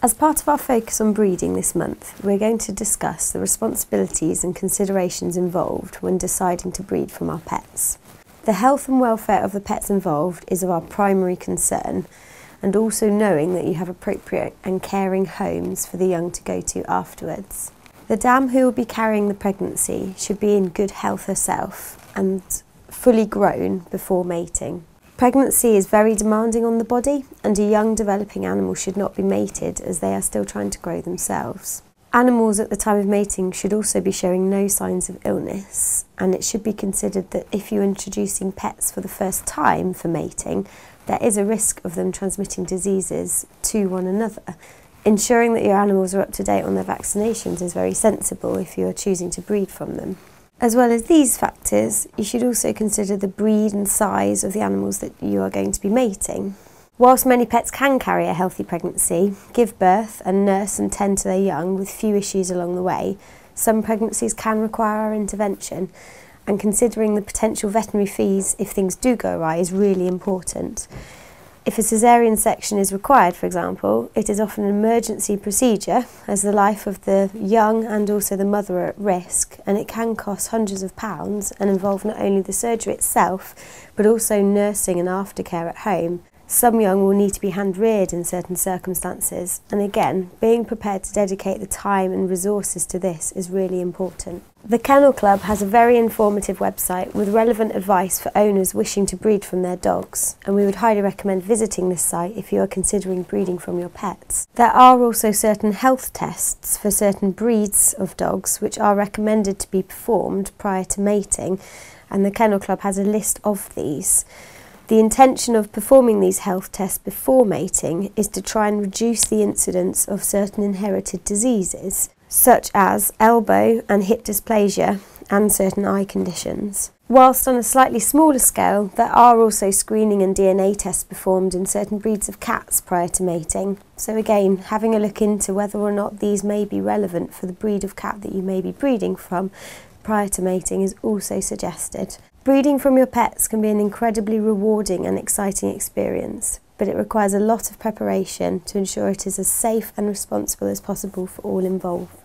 As part of our focus on breeding this month, we're going to discuss the responsibilities and considerations involved when deciding to breed from our pets. The health and welfare of the pets involved is of our primary concern, and also knowing that you have appropriate and caring homes for the young to go to afterwards. The dam who will be carrying the pregnancy should be in good health herself and fully grown before mating. Pregnancy is very demanding on the body, and a young developing animal should not be mated as they are still trying to grow themselves. Animals at the time of mating should also be showing no signs of illness, and it should be considered that if you're introducing pets for the first time for mating, there is a risk of them transmitting diseases to one another. Ensuring that your animals are up to date on their vaccinations is very sensible if you are choosing to breed from them. As well as these factors, you should also consider the breed and size of the animals that you are going to be mating. Whilst many pets can carry a healthy pregnancy, give birth and nurse and tend to their young with few issues along the way, some pregnancies can require our intervention, and considering the potential veterinary fees if things do go awry is really important. If a caesarean section is required, for example, it is often an emergency procedure as the life of the young and also the mother are at risk, and it can cost hundreds of pounds and involve not only the surgery itself but also nursing and aftercare at home. Some young will need to be hand-reared in certain circumstances, and again, being prepared to dedicate the time and resources to this is really important. The Kennel Club has a very informative website with relevant advice for owners wishing to breed from their dogs, and we would highly recommend visiting this site if you are considering breeding from your pets. There are also certain health tests for certain breeds of dogs which are recommended to be performed prior to mating, and the Kennel Club has a list of these. The intention of performing these health tests before mating is to try and reduce the incidence of certain inherited diseases, such as elbow and hip dysplasia and certain eye conditions. Whilst on a slightly smaller scale, there are also screening and DNA tests performed in certain breeds of cats prior to mating. So again, having a look into whether or not these may be relevant for the breed of cat that you may be breeding from prior to mating is also suggested. Breeding from your pets can be an incredibly rewarding and exciting experience, but it requires a lot of preparation to ensure it is as safe and responsible as possible for all involved.